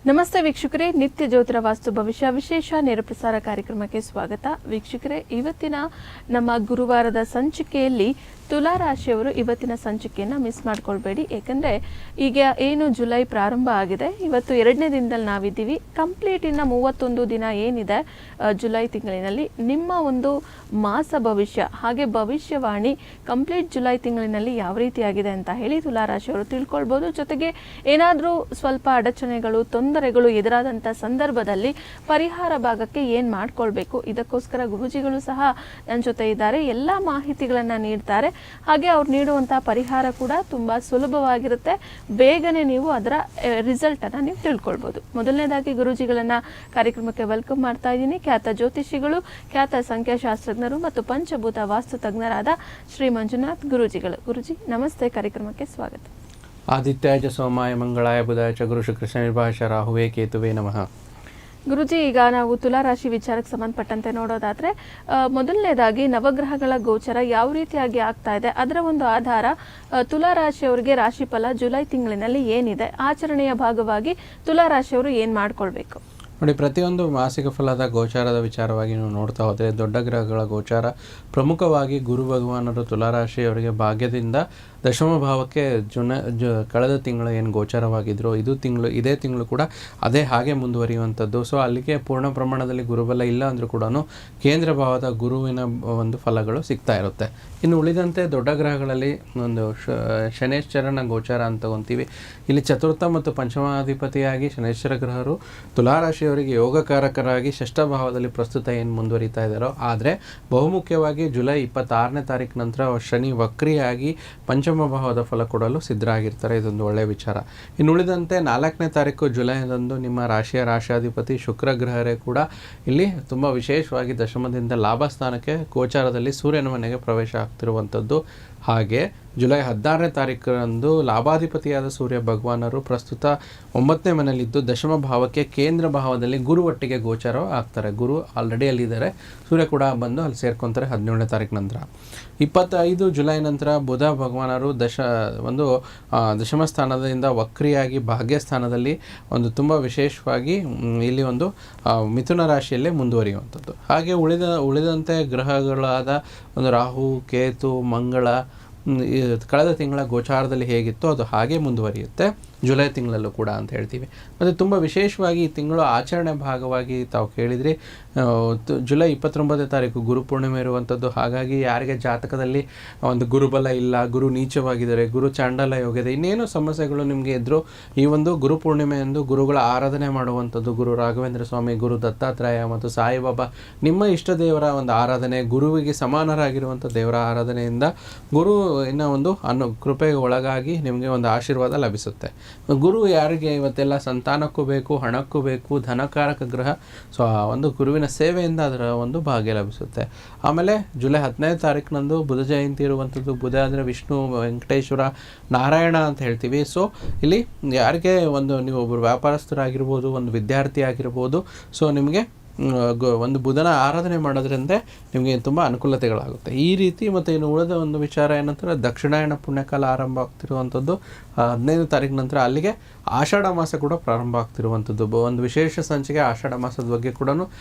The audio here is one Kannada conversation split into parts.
ನಮಸ್ತೆ ವೀಕ್ಷಕರೇ, ನಿತ್ಯ ಜ್ಯೋತಿರ ವಾಸ್ತು ಭವಿಷ್ಯ ವಿಶೇಷ ನೇರ ಪ್ರಸಾರ ಕಾರ್ಯಕ್ರಮಕ್ಕೆ ಸ್ವಾಗತ. ವೀಕ್ಷಕರೇ, ಇವತ್ತಿನ ನಮ್ಮ ಗುರುವಾರದ ಸಂಚಿಕೆಯಲ್ಲಿ ತುಲಾ ರಾಶಿಯವರು ಇವತ್ತಿನ ಸಂಚಿಕೆಯನ್ನು ಮಿಸ್ ಮಾಡ್ಕೊಳ್ಬೇಡಿ. ಏಕೆಂದರೆ ಈಗ ಏನು ಜುಲೈ ಪ್ರಾರಂಭ ಆಗಿದೆ, ಇವತ್ತು 2ನೇ ದಿನದಲ್ಲಿ ನಾವಿದ್ದೀವಿ. ಕಂಪ್ಲೀಟ್ ಇನ್ನು 31 ದಿನ ಏನಿದೆ ಜುಲೈ ತಿಂಗಳಿನಲ್ಲಿ ನಿಮ್ಮ ಒಂದು ಮಾಸ ಭವಿಷ್ಯ ಹಾಗೆ ಭವಿಷ್ಯವಾಣಿ ಕಂಪ್ಲೀಟ್ ಜುಲೈ ತಿಂಗಳಿನಲ್ಲಿ ಯಾವ ರೀತಿಯಾಗಿದೆ ಅಂತ ಹೇಳಿ ತುಲಾ ರಾಶಿಯವರು ತಿಳ್ಕೊಳ್ಬೋದು. ಜೊತೆಗೆ ಏನಾದರೂ ಸ್ವಲ್ಪ ಅಡಚಣೆಗಳು ತೊಂದರೆಗಳು ಎದುರಾದಂಥ ಸಂದರ್ಭದಲ್ಲಿ ಪರಿಹಾರ ಭಾಗಕ್ಕೆ ಏನು ಮಾಡ್ಕೊಳ್ಬೇಕು, ಇದಕ್ಕೋಸ್ಕರ ಗುರೂಜಿಗಳು ಸಹ ನನ್ನ ಜೊತೆ ಇದ್ದಾರೆ. ಎಲ್ಲ ಮಾಹಿತಿಗಳನ್ನು ನೀಡ್ತಾರೆ. ಹಾಗೆ ಅವ್ರು ನೀಡುವಂತಹ ಪರಿಹಾರ ಕೂಡ ತುಂಬಾ ಸುಲಭವಾಗಿರುತ್ತೆ. ಬೇಗನೆ ನೀವು ಅದರ ರಿಸಲ್ಟ್ ಅನ್ನ ನೀವು ತಿಳ್ಕೊಳ್ಬಹುದು. ಮೊದಲನೇದಾಗಿ ಗುರೂಜಿಗಳನ್ನ ಕಾರ್ಯಕ್ರಮಕ್ಕೆ ವೆಲ್ಕಮ್ ಮಾಡ್ತಾ ಇದ್ದೀನಿ. ಖ್ಯಾತ ಜ್ಯೋತಿಷಿಗಳು, ಖ್ಯಾತ ಸಂಖ್ಯಾಶಾಸ್ತ್ರಜ್ಞರು ಮತ್ತು ಪಂಚಭೂತ ವಾಸ್ತು ತಜ್ಞರಾದ ಶ್ರೀ ಮಂಜುನಾಥ್ ಗುರೂಜಿಗಳು. ಗುರೂಜಿ ನಮಸ್ತೆ, ಕಾರ್ಯಕ್ರಮಕ್ಕೆ ಸ್ವಾಗತ. ಆದಿತ್ಯಾಯ ಸೋಮಾಯ ಮಂಗಳಾಯ ಬುಧಾಯ ಚ ಗುರು ಶುಕ್ರ ಶನಿರ್ಭಾಷ ರಾಹುವೇ ಕೇತುವೇ ನಮಃ. ಗುರುಜಿ, ಈಗ ನಾವು ತುಲಾ ರಾಶಿ ವಿಚಾರಕ್ಕೆ ಸಂಬಂಧಪಟ್ಟಂತೆ ನೋಡೋದಾದ್ರೆ ಮೊದಲನೇದಾಗಿ ನವಗ್ರಹಗಳ ಗೋಚರ ಯಾವ ರೀತಿಯಾಗಿ ಆಗ್ತಾ ಇದೆ, ಅದರ ಒಂದು ಆಧಾರ ತುಲಾ ರಾಶಿಯವರಿಗೆ ರಾಶಿಫಲ ಜುಲೈ ತಿಂಗಳಿನಲ್ಲಿ ಏನಿದೆ, ಆಚರಣೆಯ ಭಾಗವಾಗಿ ತುಲಾ ರಾಶಿಯವರು ಏನು ಮಾಡ್ಕೊಳ್ಬೇಕು? ನೋಡಿ, ಪ್ರತಿಯೊಂದು ಮಾಸಿಕ ಫಲದ ಗೋಚಾರದ ವಿಚಾರವಾಗಿ ನೀವು ನೋಡ್ತಾ ಹೋದರೆ ದೊಡ್ಡ ಗ್ರಹಗಳ ಗೋಚಾರ ಪ್ರಮುಖವಾಗಿ ಗುರು ಭಗವಾನರು ತುಲಾರಾಶಿಯವರಿಗೆ ಭಾಗ್ಯದಿಂದ ದಶಮ ಭಾವಕ್ಕೆ ಕಳೆದ ತಿಂಗಳು ಏನು ಗೋಚಾರವಾಗಿದ್ರು ಇದೇ ತಿಂಗಳು ಕೂಡ ಅದೇ ಹಾಗೆ ಮುಂದುವರಿಯುವಂಥದ್ದು. ಸೊ ಅಲ್ಲಿಗೆ ಪೂರ್ಣ ಪ್ರಮಾಣದಲ್ಲಿ ಗುರುಬಲ ಇಲ್ಲ ಅಂದರೂ ಕೂಡ ಕೇಂದ್ರ ಭಾವದ ಗುರುವಿನ ಒಂದು ಫಲಗಳು ಸಿಗ್ತಾ ಇರುತ್ತೆ. ಇನ್ನು ಉಳಿದಂತೆ ದೊಡ್ಡ ಗ್ರಹಗಳಲ್ಲಿ ಒಂದು ಶನೇಶ್ವರನ ಗೋಚಾರ ಅಂತ ತಗೊಂತೀವಿ. ಇಲ್ಲಿ ಚತುರ್ಥ ಮತ್ತು ಪಂಚಮಾಧಿಪತಿಯಾಗಿ ಶನೇಶ್ವರ ಗ್ರಹರು ತುಲಾರಾಶಿಯವರಿಗೆ ಯೋಗಕಾರಕರಾಗಿ ಷಷ್ಠ ಭಾವದಲ್ಲಿ ಪ್ರಸ್ತುತ ಏನು ಮುಂದುವರಿತಾ ಇದ್ದಾರೋ, ಆದರೆ ಬಹುಮುಖ್ಯವಾಗಿ ಜುಲೈ 26ನೇ ತಾರೀಕು ನಂತರ ಶನಿ ವಕ್ರಿಯಾಗಿ ಪಂಚಮ ಭಾವದ ಫಲ ಕೊಡಲು ಸಿದ್ಧರಾಗಿರ್ತಾರೆ. ಇದೊಂದು ಒಳ್ಳೆಯ ವಿಚಾರ. ಇನ್ನು ಉಳಿದಂತೆ 4ನೇ ತಾರೀಕು ಜುಲೈದಂದು ನಿಮ್ಮ ರಾಶಿಯ ರಾಶಾಧಿಪತಿ ಶುಕ್ರ ಗ್ರಹರೇ ಕೂಡ ಇಲ್ಲಿ ತುಂಬ ವಿಶೇಷವಾಗಿ ದಶಮದಿಂದ ಲಾಭ ಸ್ಥಾನಕ್ಕೆ ಗೋಚಾರದಲ್ಲಿ ಸೂರ್ಯನ ಮನೆಗೆ ಪ್ರವೇಶ ಆಗ್ತಿರುವಂಥದ್ದು. ಹಾಗೆ ಜುಲೈ 16ನೇ ತಾರೀಕರಂದು ಲಾಭಾಧಿಪತಿಯಾದ ಸೂರ್ಯ ಭಗವಾನರು ಪ್ರಸ್ತುತ 9ನೇ ಮನೆಯಲ್ಲಿದ್ದು ದಶಮ ಭಾವಕ್ಕೆ ಕೇಂದ್ರ ಭಾವದಲ್ಲಿ ಗುರು ಒಟ್ಟಿಗೆ ಗೋಚಾರ ಆಗ್ತಾರೆ. ಗುರು ಆಲ್ರೆಡಿ ಅಲ್ಲಿದ್ದಾರೆ, ಸೂರ್ಯ ಕೂಡ ಬಂದು ಅಲ್ಲಿ ಸೇರ್ಕೊತಾರೆ 17ನೇ ತಾರೀಕು ನಂತರ. 25 ಜುಲೈ ನಂತರ ಬುಧ ಭಗವಾನರು ದಶಮ ಸ್ಥಾನದಿಂದ ವಕ್ರಿಯಾಗಿ ಭಾಗ್ಯ ಸ್ಥಾನದಲ್ಲಿ ಒಂದು ತುಂಬ ವಿಶೇಷವಾಗಿ ಇಲ್ಲಿ ಒಂದು ಮಿಥುನ ರಾಶಿಯಲ್ಲೇ ಮುಂದುವರಿಯುವಂಥದ್ದು. ಹಾಗೆ ಉಳಿದಂತೆ ಗ್ರಹಗಳಾದ ಒಂದು ರಾಹು, ಕೇತು, ಮಂಗಳ ಕಳೆದ ತಿಂಗಳ ಗೋಚಾರದಲ್ಲಿ ಹೇಗಿತ್ತು ಅದು ಹಾಗೆ ಮುಂದುವರಿಯುತ್ತೆ ಜುಲೈ ತಿಂಗಳಲ್ಲೂ ಕೂಡ ಅಂತ ಹೇಳ್ತೀವಿ. ಮತ್ತು ತುಂಬ ವಿಶೇಷವಾಗಿ ಈ ತಿಂಗಳು ಆಚರಣೆ ಭಾಗವಾಗಿ ತಾವು ಕೇಳಿದ್ರಿ, ಜುಲೈ 29ನೇ ತಾರೀಕು ಗುರುಪೂರ್ಣಿಮೆ ಇರುವಂಥದ್ದು. ಹಾಗಾಗಿ ಯಾರಿಗೆ ಜಾತಕದಲ್ಲಿ ಒಂದು ಗುರುಬಲ ಇಲ್ಲ, ಗುರು ನೀಚವಾಗಿದ್ದಾರೆ, ಗುರು ಚಾಂಡಾಲ ಯೋಗ ಇದೆ, ಇನ್ನೇನು ಸಮಸ್ಯೆಗಳು ನಿಮಗೆ ಇದ್ದರೂ ಈ ಒಂದು ಗುರುಪೂರ್ಣಿಮೆಯಂದು ಗುರುಗಳ ಆರಾಧನೆ ಮಾಡುವಂಥದ್ದು, ಗುರು ರಾಘವೇಂದ್ರ ಸ್ವಾಮಿ, ಗುರು ದತ್ತಾತ್ರೇಯ ಮತ್ತು ಸಾಯಿಬಾಬಾ, ನಿಮ್ಮ ಇಷ್ಟ ದೇವರ ಒಂದು ಆರಾಧನೆ, ಗುರುವಿಗೆ ಸಮಾನರಾಗಿರುವಂಥ ದೇವರ ಆರಾಧನೆಯಿಂದ ಗುರು ಒಂದು ಕೃಪೆಗೆ ಒಳಗಾಗಿ ನಿಮಗೆ ಒಂದು ಆಶೀರ್ವಾದ ಲಭಿಸುತ್ತೆ. ಗುರು ಯಾರಿಗೆ ಇವತ್ತೆಲ್ಲ ಸಂತಾನಕ್ಕೂ ಬೇಕು, ಹಣಕ್ಕೂ ಬೇಕು, ಧನಕಾರಕ ಗ್ರಹ. ಸೊ ಆ ಒಂದು ಗುರುವಿನ ಸೇವೆಯಿಂದ ಅದರ ಒಂದು ಭಾಗ್ಯ ಲಭಿಸುತ್ತೆ. ಆಮೇಲೆ ಜುಲೈ 15ನೇ ತಾರೀಕಿನಂದು ಬುಧ ಜಯಂತಿ ಇರುವಂಥದ್ದು. ಬುಧ ಅಂದರೆ ವಿಷ್ಣು, ವೆಂಕಟೇಶ್ವರ, ನಾರಾಯಣ ಅಂತ ಹೇಳ್ತೀವಿ. ಸೊ ಇಲ್ಲಿ ಯಾರಿಗೆ ನೀವು ಒಬ್ಬರು ವ್ಯಾಪಾರಸ್ಥರಾಗಿರ್ಬೋದು, ಒಂದು ವಿದ್ಯಾರ್ಥಿ ಆಗಿರ್ಬೋದು, ಸೊ ನಿಮಗೆ ಒಂದು ಬುಧನ ಆರಾಧನೆ ಮಾಡೋದ್ರಿಂದ ನಿಮಗೆ ತುಂಬ ಅನುಕೂಲತೆಗಳಾಗುತ್ತೆ ಈ ರೀತಿ. ಮತ್ತು ಇನ್ನು ಉಳಿದ ಒಂದು ವಿಚಾರ ಏನಂತಾರೆ, ದಕ್ಷಿಣಾಯನ ಪುಣ್ಯಕಾಲ ಆರಂಭ ಆಗ್ತಿರುವಂಥದ್ದು 15ನೇ ತಾರೀಕು ನಂತರ. ಅಲ್ಲಿಗೆ ಆಷಾಢ ಮಾಸ ಕೂಡ ಪ್ರಾರಂಭ ಆಗ್ತಿರುವಂಥದ್ದು. ಒಂದು ವಿಶೇಷ ಸಂಚಿಕೆ ಆಷಾಢ ಮಾಸದ ಬಗ್ಗೆ ಕೂಡ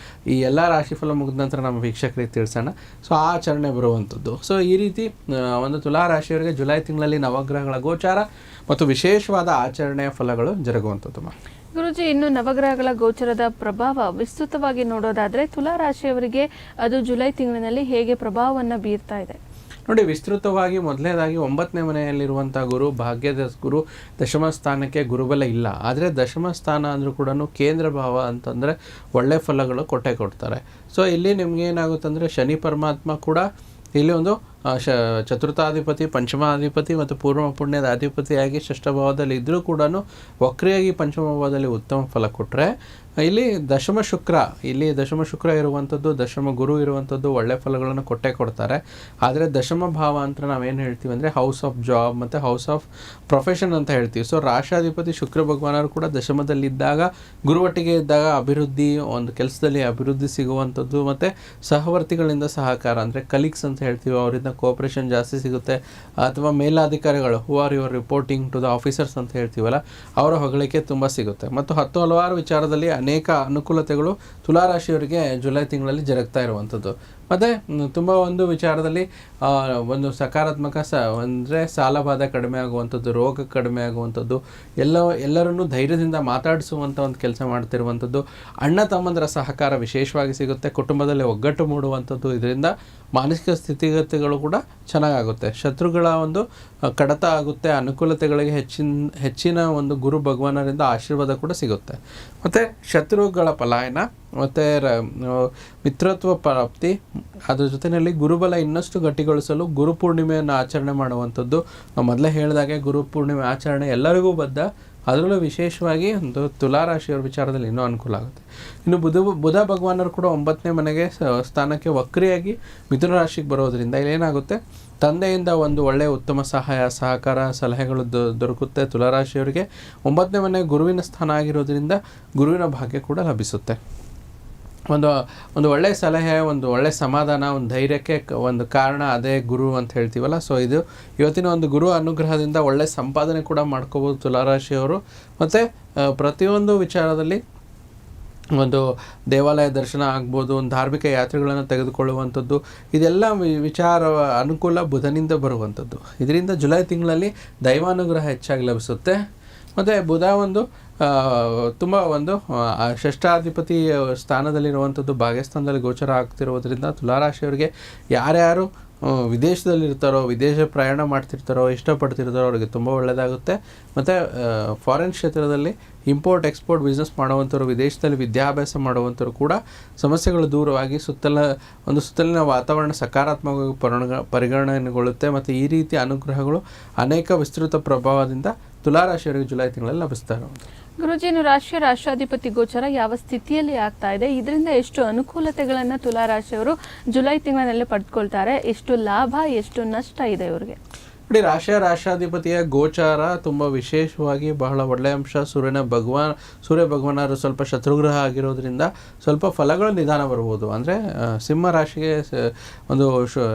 ಈ ಎಲ್ಲ ರಾಶಿಫಲ ಮುಗಿದ ನಂತರ ನಮ್ಮ ವೀಕ್ಷಕರಿಗೆ ತಿಳಿಸೋಣ. ಸೊ ಆ ಆಚರಣೆ ಬರುವಂಥದ್ದು. ಸೊ ಈ ರೀತಿ ಒಂದು ತುಲಾ ರಾಶಿಯವರಿಗೆ ಜುಲೈ ತಿಂಗಳಲ್ಲಿ ನವಗ್ರಹಗಳ ಗೋಚಾರ ಮತ್ತು ವಿಶೇಷವಾದ ಆಚರಣೆಯ ಫಲಗಳು ಜರುಗುವಂಥದ್ದು. ಗುರುಜಿ, ಇನ್ನು ನವಗ್ರಹಗಳ ಗೋಚರದ ಪ್ರಭಾವ ವಿಸ್ತೃತವಾಗಿ ನೋಡೋದಾದ್ರೆ ತುಲಾ ರಾಶಿಯವರಿಗೆ ಅದು ಜುಲೈ ತಿಂಗಳಿನಲ್ಲಿ ಹೇಗೆ ಪ್ರಭಾವವನ್ನು ಬೀರ್ತಾ ಇದೆ? ನೋಡಿ, ವಿಸ್ತೃತವಾಗಿ ಮೊದಲನೇದಾಗಿ 9ನೇ ಮನೆಯಲ್ಲಿರುವಂಥ ಗುರು, ಭಾಗ್ಯದ ಗುರು, ದಶಮ ಸ್ಥಾನಕ್ಕೆ ಗುರುಬಲ ಇಲ್ಲ. ಆದರೆ ದಶಮ ಸ್ಥಾನ ಅಂದರೂ ಕೂಡ ಕೇಂದ್ರ ಭಾವ ಅಂತಂದರೆ ಒಳ್ಳೆ ಫಲಗಳು ಕೊಡ್ತಾರೆ. ಸೊ ಇಲ್ಲಿ ನಿಮ್ಗೆ ಏನಾಗುತ್ತಂದರೆ ಶನಿ ಪರಮಾತ್ಮ ಕೂಡ ಇಲ್ಲಿ ಒಂದು ಚತುರ್ಥಾಧಿಪತಿ, ಪಂಚಮಾಧಿಪತಿ ಮತ್ತು ಪೂರ್ವ ಪುಣ್ಯದ ಅಧಿಪತಿಯಾಗಿ ಷಷ್ಠಭಾವದಲ್ಲಿ ಇದ್ದರೂ ಕೂಡ ವಕ್ರಿಯಾಗಿ ಪಂಚಮಭಾವದಲ್ಲಿ ಉತ್ತಮ ಫಲ ಕೊಟ್ಟರೆ, ಇಲ್ಲಿ ದಶಮ ಶುಕ್ರ ಇರುವಂಥದ್ದು, ದಶಮ ಗುರು ಇರುವಂಥದ್ದು ಒಳ್ಳೆ ಫಲಗಳನ್ನು ಕೊಡ್ತಾರೆ. ಆದರೆ ದಶಮ ಭಾವ ಅಂತ ನಾವೇನು ಹೇಳ್ತೀವಿ ಅಂದರೆ ಹೌಸ್ ಆಫ್ ಜಾಬ್ ಮತ್ತು ಹೌಸ್ ಆಫ್ ಪ್ರೊಫೆಷನ್ ಅಂತ ಹೇಳ್ತೀವಿ. ಸೊ ರಾಶಾಧಿಪತಿ ಶುಕ್ರ ಭಗವಾನರು ಕೂಡ ದಶಮದಲ್ಲಿದ್ದಾಗ, ಗುರುವಟ್ಟಿಗೆ ಇದ್ದಾಗ ಅಭಿವೃದ್ಧಿ, ಒಂದು ಕೆಲಸದಲ್ಲಿ ಅಭಿವೃದ್ಧಿ ಸಿಗುವಂಥದ್ದು ಮತ್ತು ಸಹವರ್ತಿಗಳಿಂದ ಸಹಕಾರ ಅಂದರೆ ಕಲೀಗ್ಸ್ ಅಂತ ಹೇಳ್ತೀವಿ, ಅವರಿಂದ ಅವರಿಂದ ಕೋಆಪ್ರೇಷನ್ ಜಾಸ್ತಿ ಸಿಗುತ್ತೆ. ಅಥವಾ ಮೇಲಾಧಿಕಾರಿಗಳು who are your reporting to the officers ಅಂತ ಹೇಳ್ತೀವಲ್ಲ, ಅವರ ಹೊಗಳಿಕೆ ತುಂಬ ಸಿಗುತ್ತೆ. ಮತ್ತು ಹಲವಾರು ವಿಚಾರದಲ್ಲಿ ಅನೇಕ ಅನುಕೂಲತೆಗಳು ತುಲಾರಾಶಿಯವರಿಗೆ ಜುಲೈ ತಿಂಗಳಲ್ಲಿ ಜರುಗ್ತಾ ಇರುವಂಥದ್ದು. ಮತ್ತು ತುಂಬ ಒಂದು ವಿಚಾರದಲ್ಲಿ ಒಂದು ಸಕಾರಾತ್ಮಕ ಅಂದರೆ ಸಾಲಬಾಧೆ ಕಡಿಮೆ ಆಗುವಂಥದ್ದು, ರೋಗ ಕಡಿಮೆ ಆಗುವಂಥದ್ದು, ಎಲ್ಲರನ್ನೂ ಧೈರ್ಯದಿಂದ ಮಾತಾಡಿಸುವಂಥ ಒಂದು ಕೆಲಸ ಮಾಡ್ತಿರುವಂಥದ್ದು, ಅಣ್ಣ ತಮ್ಮಂದರ ಸಹಕಾರ ವಿಶೇಷವಾಗಿ ಸಿಗುತ್ತೆ, ಕುಟುಂಬದಲ್ಲಿ ಒಗ್ಗಟ್ಟು ಮೂಡುವಂಥದ್ದು. ಇದರಿಂದ ಮಾನಸಿಕ ಸ್ಥಿತಿಗತಿಗಳು ಕೂಡ ಚೆನ್ನಾಗಾಗುತ್ತೆ, ಶತ್ರುಗಳ ಒಂದು ಕಡತ ಆಗುತ್ತೆ, ಅನುಕೂಲತೆಗಳಿಗೆ ಹೆಚ್ಚಿನ ಒಂದು ಗುರು ಭಗವಾನರಿಂದ ಆಶೀರ್ವಾದ ಕೂಡ ಸಿಗುತ್ತೆ. ಮತ್ತು ಶತ್ರುಗಳ ಪಲಾಯನ ಮತ್ತು ಮಿತ್ರತ್ವ ಪ್ರಾಪ್ತಿ, ಅದ್ರ ಜೊತೆಯಲ್ಲಿ ಗುರುಬಲ ಇನ್ನಷ್ಟು ಗಟ್ಟಿಗೊಳಿಸಲು ಗುರುಪೂರ್ಣಿಮೆಯನ್ನು ಆಚರಣೆ ಮಾಡುವಂಥದ್ದು. ನಾವು ಮೊದಲೇ ಹೇಳಿದಾಗೆ ಗುರುಪೂರ್ಣಿಮೆ ಆಚರಣೆ ಎಲ್ಲರಿಗೂ ಬದ್ಧ, ಅದರಲ್ಲೂ ವಿಶೇಷವಾಗಿ ಒಂದು ತುಲಾರಾಶಿಯವರ ವಿಚಾರದಲ್ಲಿ ಇನ್ನೂ ಅನುಕೂಲ ಆಗುತ್ತೆ. ಇನ್ನು ಬುಧ ಭಗವಾನರು ಕೂಡ 9ನೇ ಮನೆಗೆ ಸ್ಥಾನಕ್ಕೆ ವಕ್ರಿಯಾಗಿ ಮಿಥುನ ರಾಶಿಗೆ ಬರೋದರಿಂದ ಇಲ್ಲೇನಾಗುತ್ತೆ, ತಂದೆಯಿಂದ ಒಂದು ಒಳ್ಳೆಯ ಉತ್ತಮ ಸಹಾಯ ಸಹಕಾರ ಸಲಹೆಗಳು ದೊರಕುತ್ತೆ. ತುಲಾರಾಶಿಯವರಿಗೆ 9ನೇ ಮನೆ ಗುರುವಿನ ಸ್ಥಾನ ಆಗಿರೋದ್ರಿಂದ ಗುರುವಿನ ಭಾಗ್ಯ ಕೂಡ ಲಭಿಸುತ್ತೆ. ಒಂದು ಒಳ್ಳೆಯ ಸಲಹೆ, ಒಂದು ಒಳ್ಳೆಯ ಸಮಾಧಾನ, ಒಂದು ಧೈರ್ಯಕ್ಕೆ ಒಂದು ಕಾರಣ ಅದೇ ಗುರು ಅಂತ ಹೇಳ್ತೀವಲ್ಲ. ಸೊ ಇದು ಇವತ್ತಿನ ಒಂದು ಗುರು ಅನುಗ್ರಹದಿಂದ ಒಳ್ಳೆಯ ಸಂಪಾದನೆ ಕೂಡ ಮಾಡ್ಕೋಬೋದು ತುಲಾರಾಶಿಯವರು. ಮತ್ತು ಪ್ರತಿಯೊಂದು ವಿಚಾರದಲ್ಲಿ ಒಂದು ದೇವಾಲಯ ದರ್ಶನ ಆಗ್ಬೋದು, ಒಂದು ಧಾರ್ಮಿಕ ಯಾತ್ರೆಗಳನ್ನು ತೆಗೆದುಕೊಳ್ಳುವಂಥದ್ದು, ಇದೆಲ್ಲ ವಿಚಾರ ಅನುಕೂಲ ಬುಧನಿಂದ ಬರುವಂಥದ್ದು. ಇದರಿಂದ ಜುಲೈ ತಿಂಗಳಲ್ಲಿ ದೈವಾನುಗ್ರಹ ಹೆಚ್ಚಾಗಿ ಲಭಿಸುತ್ತೆ. ಮತ್ತು ಬುಧ ಒಂದು ತುಂಬ ಒಂದು ಷಷ್ಠಾಧಿಪತಿ ಸ್ಥಾನದಲ್ಲಿರುವಂಥದ್ದು, ಭಾಗ್ಯಸ್ಥಾನದಲ್ಲಿ ಗೋಚರ ಆಗ್ತಿರೋದ್ರಿಂದ ತುಲಾರಾಶಿಯವರಿಗೆ ಯಾರ್ಯಾರು ವಿದೇಶದಲ್ಲಿರ್ತಾರೋ, ವಿದೇಶ ಪ್ರಯಾಣ ಮಾಡ್ತಿರ್ತಾರೋ, ಇಷ್ಟಪಡ್ತಿರ್ತಾರೋ ಅವರಿಗೆ ತುಂಬ ಒಳ್ಳೆಯದಾಗುತ್ತೆ. ಮತ್ತು ಫಾರಿನ್ ಕ್ಷೇತ್ರದಲ್ಲಿ ಇಂಪೋರ್ಟ್ ಎಕ್ಸ್ಪೋರ್ಟ್ ಬಿಸ್ನೆಸ್ ಮಾಡುವಂಥವ್ರು, ವಿದೇಶದಲ್ಲಿ ವಿದ್ಯಾಭ್ಯಾಸ ಮಾಡುವಂಥವ್ರು ಕೂಡ ಸಮಸ್ಯೆಗಳು ದೂರವಾಗಿ ಸುತ್ತಲಿನ ವಾತಾವರಣ ಸಕಾರಾತ್ಮಕವಾಗಿ ಪರಿಗಣನೆಗೊಳ್ಳುತ್ತೆ. ಮತ್ತು ಈ ರೀತಿ ಅನುಗ್ರಹಗಳು ಅನೇಕ ವಿಸ್ತೃತ ಪ್ರಭಾವದಿಂದ ತುಲಾರಾಶಿಯವರಿಗೆ ಜುಲೈ ತಿಂಗಳಲ್ಲಿ ಲಭಿಸ್ತಾ ಇರುವಂಥ. ಗುರುಜಿ, ರಾಷ್ಟ್ರಾಧಿಪತಿ ಗೋಚರ ಯಾವ ಸ್ಥಿತಿಯಲ್ಲಿ ಆಗ್ತಾ ಇದೆ, ಇದರಿಂದ ಎಷ್ಟು ಅನುಕೂಲತೆಗಳನ್ನು ತುಲಾರಾಶಿಯವರು ಜುಲೈ ತಿಂಗಳಿನಲ್ಲಿ ಪಡೆದುಕೊಳ್ತಾರೆ, ಎಷ್ಟು ಲಾಭ ಎಷ್ಟು ನಷ್ಟ ಇದೆ ಇವರಿಗೆ? ನೋಡಿ, ರಾಷ್ಟ್ರಾಧಿಪತಿಯ ಗೋಚಾರ ತುಂಬ ವಿಶೇಷವಾಗಿ ಬಹಳ ಒಳ್ಳೆಯ ಅಂಶ. ಸೂರ್ಯ ಭಗವಾನರು ಸ್ವಲ್ಪ ಶತ್ರುಗ್ರಹ ಆಗಿರೋದ್ರಿಂದ ಸ್ವಲ್ಪ ಫಲಗಳು ನಿಧಾನ ಬರ್ಬೋದು. ಅಂದರೆ ಸಿಂಹ ರಾಶಿಗೆ ಒಂದು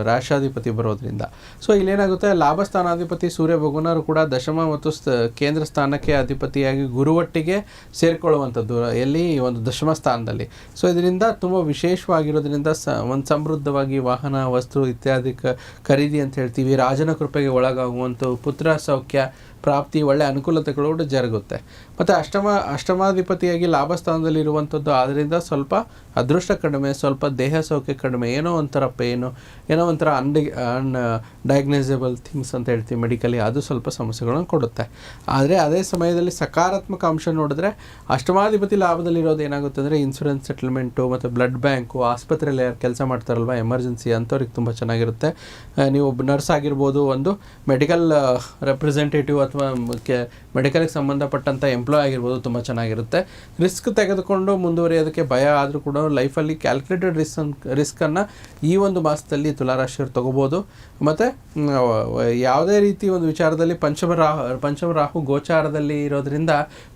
ರಾಷ್ಟ್ರಾಧಿಪತಿ ಬರೋದ್ರಿಂದ. ಸೊ ಇಲ್ಲೇನಾಗುತ್ತೆ, ಲಾಭಸ್ಥಾನಾಧಿಪತಿ ಸೂರ್ಯ ಭಗವಾನರು ಕೂಡ ದಶಮ ಮತ್ತು ಕೇಂದ್ರ ಸ್ಥಾನಕ್ಕೆ ಅಧಿಪತಿಯಾಗಿ ಗುರುವಟ್ಟಿಗೆ ಸೇರಿಕೊಳ್ಳುವಂಥದ್ದು, ಎಲ್ಲಿ ಒಂದು ದಶಮ ಸ್ಥಾನದಲ್ಲಿ. ಸೊ ಇದರಿಂದ ತುಂಬ ವಿಶೇಷವಾಗಿರೋದ್ರಿಂದ ಒಂದು ಸಮೃದ್ಧವಾಗಿ ವಾಹನ ವಸ್ತು ಇತ್ಯಾದಿ ಖರೀದಿ ಅಂತ ಹೇಳ್ತೀವಿ, ರಾಜನ ಕೃಪೆಗೆ ಒಳಗಾಗುವಂಥ ಪುತ್ರ ಸೌಖ್ಯ ಪ್ರಾಪ್ತಿ, ಒಳ್ಳೆಯ ಅನುಕೂಲತೆಗಳು ಕೂಡ ಜರುಗುತ್ತೆ. ಮತ್ತು ಅಷ್ಟಮಾಧಿಪತಿಯಾಗಿ ಲಾಭಸ್ಥಾನದಲ್ಲಿ ಇರುವಂಥದ್ದು, ಆದ್ದರಿಂದ ಸ್ವಲ್ಪ ಅದೃಷ್ಟ ಕಡಿಮೆ, ಸ್ವಲ್ಪ ದೇಹ ಸೌಖ್ಯ ಕಡಿಮೆ, ಏನೋ ಒಂಥರ ಪೇನು, ಏನೋ ಒಂಥರ ಡಯಾಗ್ನೈಸಬಲ್ ಥಿಂಗ್ಸ್ ಅಂತ ಹೇಳ್ತೀವಿ ಮೆಡಿಕಲಿ, ಅದು ಸ್ವಲ್ಪ ಸಮಸ್ಯೆಗಳನ್ನು ಕೊಡುತ್ತೆ. ಆದರೆ ಅದೇ ಸಮಯದಲ್ಲಿ ಸಕಾರಾತ್ಮಕ ಅಂಶ ನೋಡಿದ್ರೆ ಅಷ್ಟಮಾಧಿಪತಿ ಲಾಭದಲ್ಲಿರೋದು ಏನಾಗುತ್ತೆ ಅಂದರೆ ಇನ್ಶೂರೆನ್ಸ್ ಸೆಟಲ್ಮೆಂಟು ಮತ್ತು ಬ್ಲಡ್ ಬ್ಯಾಂಕು, ಆಸ್ಪತ್ರೆಯಲ್ಲಿ ಯಾರು ಕೆಲಸ ಮಾಡ್ತಾರಲ್ವ ಎಮರ್ಜೆನ್ಸಿ ಅಂಥವ್ರಿಗೆ ತುಂಬ ಚೆನ್ನಾಗಿರುತ್ತೆ. ನೀವು ಒಬ್ಬ ನರ್ಸ್ ಆಗಿರ್ಬೋದು, ಒಂದು ಮೆಡಿಕಲ್ ರೆಪ್ರೆಸೆಂಟೇಟಿವ್ ಅಥವಾ ಮೆಡಿಕಲ್ಗೆ ಸಂಬಂಧಪಟ್ಟಂಥ ಎಂಪ್ಲಾಯ್ ಆಗಿರ್ಬೋದು, ತುಂಬ ಚೆನ್ನಾಗಿರುತ್ತೆ. ರಿಸ್ಕ್ ತೆಗೆದುಕೊಂಡು ಮುಂದುವರಿಯೋದಕ್ಕೆ ಭಯ ಆದರೂ ಕೂಡ ಲೈಫಲ್ಲಿ ಕ್ಯಾಲ್ಕುಲೇಟೆಡ್ ರಿಸ್ಕನ್ನು ಈ ಒಂದು ಮಾಸದಲ್ಲಿ ತುಲಾರಾಶಿಯವರು ತಗೋಬೋದು. ಮತ್ತು ಯಾವುದೇ ರೀತಿ ಒಂದು ವಿಚಾರದಲ್ಲಿ ಪಂಚಮ ರಾಹು ಗೋಚಾರದಲ್ಲಿ ಇರೋದ್ರಿಂದ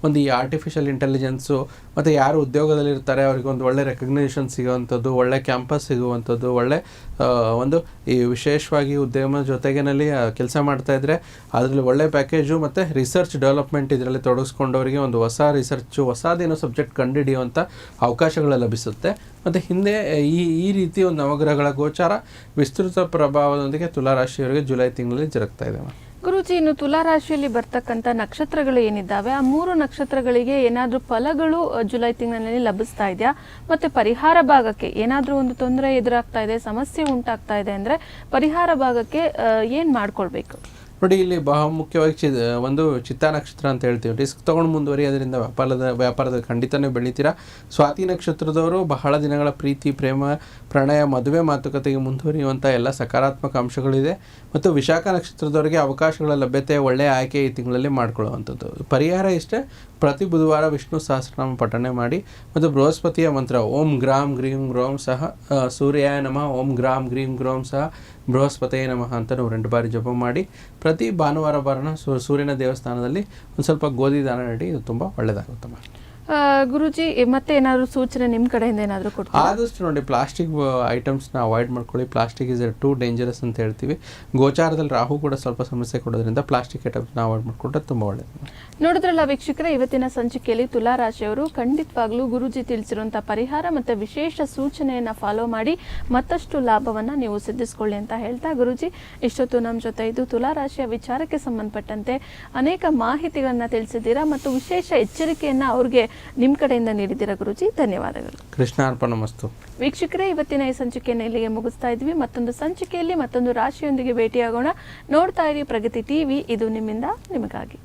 ಒಂದು ಈ ಆರ್ಟಿಫಿಷಿಯಲ್ ಇಂಟೆಲಿಜೆನ್ಸು ಮತ್ತು ಯಾರು ಉದ್ಯೋಗದಲ್ಲಿರ್ತಾರೆ ಅವರಿಗೆ ಒಂದು ಒಳ್ಳೆ ರೆಕಗ್ನೇಷನ್ ಸಿಗುವಂಥದ್ದು, ಒಳ್ಳೆ ಕ್ಯಾಂಪಸ್ ಸಿಗುವಂಥದ್ದು, ಒಳ್ಳೆ ಒಂದು ಈ ವಿಶೇಷವಾಗಿ ಉದ್ಯಮ ಜೊತೆಗಿನಲ್ಲಿ ಕೆಲಸ ಮಾಡ್ತಾಯಿದ್ರೆ ಅದರಲ್ಲಿ ಒಳ್ಳೆ ಪ್ಯಾಕೇಜು ಮತ್ತು ರಿಸರ್ಚ್ ಡೆವಲಪ್ಮೆಂಟ್ ಇದರಲ್ಲಿ ತೊಡಗಿಸ್ಕೊಂಡವರಿಗೆ ಒಂದು ಹೊಸ ರಿಸರ್ಚು, ಹೊಸದೇನೋ ಸಬ್ಜೆಕ್ಟ್ ಕಂಡುಹಿಡಿಯುವಂಥ ಅವಕಾಶಗಳು ಲಭಿಸುತ್ತೆ. ಮತ್ತು ಹಿಂದೆ ಈ ರೀತಿ ಒಂದು ನವಗ್ರಹಗಳ ಗೋಚಾರ ವಿಸ್ತೃತ ಪ್ರಭಾವದೊಂದಿಗೆ ತುಲಾರಾಶಿಯವರಿಗೆ ಜುಲೈ ತಿಂಗಳಲ್ಲಿ ಜರುಗ್ತಾ ಇದೆ. ಗುರುಜಿ, ಇನ್ನು ತುಲಾರಾಶಿಯಲ್ಲಿ ಬರ್ತಕ್ಕಂಥ ನಕ್ಷತ್ರಗಳು ಏನಿದ್ದಾವೆ, ಆ 3 ನಕ್ಷತ್ರಗಳಿಗೆ ಏನಾದರೂ ಫಲಗಳು ಜುಲೈ ತಿಂಗಳಿನಲ್ಲಿ ಲಭಿಸ್ತಾ ಇದೆಯಾ? ಮತ್ತು ಪರಿಹಾರ ಭಾಗಕ್ಕೆ ಏನಾದರೂ ಒಂದು ತೊಂದರೆ ಎದುರಾಗ್ತಾ ಇದೆ, ಸಮಸ್ಯೆ ಉಂಟಾಗ್ತಾ ಇದೆ ಅಂದರೆ ಪರಿಹಾರ ಭಾಗಕ್ಕೆ ಏನು ಮಾಡ್ಕೊಳ್ಬೇಕು? ನೋಡಿ, ಇಲ್ಲಿ ಬಹಳ ಮುಖ್ಯವಾಗಿ ಒಂದು ಚಿತ್ತಾ ನಕ್ಷತ್ರ ಅಂತ ಹೇಳ್ತೀವಿ. ರಿಸ್ಕ್ ತೊಗೊಂಡು ಮುಂದುವರಿಯೋದ್ರಿಂದ ವ್ಯಾಪಾರದಲ್ಲಿ ಖಂಡಿತನೇ ಬೆಳಿತೀರಾ. ಸ್ವಾತಿ ನಕ್ಷತ್ರದವರು ಬಹಳ ದಿನಗಳ ಪ್ರೀತಿ, ಪ್ರೇಮ, ಪ್ರಣಯ, ಮದುವೆ ಮಾತುಕತೆಗೆ ಮುಂದುವರಿಯುವಂಥ ಎಲ್ಲ ಸಕಾರಾತ್ಮಕ ಅಂಶಗಳಿದೆ. ಮತ್ತು ವಿಶಾಖ ನಕ್ಷತ್ರದವರಿಗೆ ಅವಕಾಶಗಳ ಲಭ್ಯತೆ, ಒಳ್ಳೆಯ ಆಯ್ಕೆ ಈ ತಿಂಗಳಲ್ಲಿ ಮಾಡ್ಕೊಳ್ಳುವಂಥದ್ದು. ಪರಿಹಾರ ಇಷ್ಟೇ, ಪ್ರತಿ ಬುಧವಾರ ವಿಷ್ಣು ಸಹಸ್ರನಾಮ ಪಠಣೆ ಮಾಡಿ ಮತ್ತು ಬೃಹಸ್ಪತಿಯ ಮಂತ್ರ ಓಂ ಗ್ರಾಂ ಗ್ರೀಂ ಗ್ರೋಂ ಸಹ ಸೂರ್ಯಾಯ ನಮಃ, ಓಂ ಗ್ರಾಂ ಗ್ರೀಂ ಗ್ರೋಂ ಸಹ ಬೃಹಸ್ಪತಿಯೇ ನಮಃ ಅಂತ 2 ಬಾರಿ ಜಪ ಮಾಡಿ ಪ್ರತಿ ಭಾನುವಾರ ಸೂರ್ಯನ ದೇವಸ್ಥಾನದಲ್ಲಿ ಒಂದು ಸ್ವಲ್ಪ ಗೋಧಿ ದಾನ ನೀಡಿ, ಇದು ತುಂಬ ಒಳ್ಳೆಯದಾಗುತ್ತಮ್ಮ. ಗುರುಜಿ ಮತ್ತೆ ಏನಾದ್ರು ಸೂಚನೆ ನಿಮ್ಮ ಕಡೆಯಿಂದ ಏನಾದರೂ ಕೊಡ್ತೀರಾ? ಆದಷ್ಟು ನೋಡಿ ಪ್ಲಾಸ್ಟಿಕ್ ಐಟಮ್ಸ್ನ ಅವಾಯ್ಡ್ ಮಾಡ್ಕೊಳ್ಳಿ. ಪ್ಲಾಸ್ಟಿಕ್ ಇಸ್ ಟೂ ಡೇಂಜರಸ್ ಅಂತ ಹೇಳ್ತೀವಿ. ಗೋಚಾರದಲ್ಲಿ ರಾಹು ಕೂಡ ಸ್ವಲ್ಪ ಸಮಸ್ಯೆ ಕೊಡೋದ್ರಿಂದ ಪ್ಲಾಸ್ಟಿಕ್ ಐಟಮ್ಸ್ನ ಅವಾಯ್ಡ್ ಮಾಡಿಕೊಂಡ್ರೆ ತುಂಬ ಒಳ್ಳೆಯದು. ನೋಡಿದ್ರಲ್ಲ ವೀಕ್ಷಕರೇ, ಇವತ್ತಿನ ಸಂಚಿಕೆಯಲ್ಲಿ ತುಲಾ ರಾಶಿಯವರು ಖಂಡಿತವಾಗ್ಲೂ ಗುರುಜಿ ತಿಳಿಸಿರುವಂಥ ಪರಿಹಾರ ಮತ್ತು ವಿಶೇಷ ಸೂಚನೆಯನ್ನು ಫಾಲೋ ಮಾಡಿ ಮತ್ತಷ್ಟು ಲಾಭವನ್ನು ನೀವು ಸಿದ್ಧಿಸ್ಕೊಳ್ಳಿ ಅಂತ ಹೇಳ್ತಾ, ಗುರುಜಿ ಇಷ್ಟೊತ್ತು ನಮ್ಮ ಜೊತೆ ಇದು ತುಲಾ ರಾಶಿಯ ವಿಚಾರಕ್ಕೆ ಸಂಬಂಧಪಟ್ಟಂತೆ ಅನೇಕ ಮಾಹಿತಿಗಳನ್ನು ತಿಳಿಸಿದ್ದೀರಾ ಮತ್ತು ವಿಶೇಷ ಎಚ್ಚರಿಕೆಯನ್ನು ಅವ್ರಿಗೆ ನಿಮ್ಮ ಕಡೆಯಿಂದ ನೀಡಿದ್ದೀರಾ. ಗುರುಜಿ, ಧನ್ಯವಾದಗಳು. ಕೃಷ್ಣಾರ್ಪಣಮಸ್ತು. ವೀಕ್ಷಕರೇ, ಇವತ್ತಿನ ಈ ಸಂಚಿಕೆಯನ್ನು ಇಲ್ಲಿಗೆ ಮುಗಿಸ್ತಾ ಇದ್ವಿ. ಮತ್ತೊಂದು ಸಂಚಿಕೆಯಲ್ಲಿ ಮತ್ತೊಂದು ರಾಶಿಯೊಂದಿಗೆ ಭೇಟಿಯಾಗೋಣ. ನೋಡ್ತಾ ಇರಿ ಪ್ರಗತಿ ಟಿವಿ, ಇದು ನಿಮ್ಮಿಂದ ನಿಮಗಾಗಿ.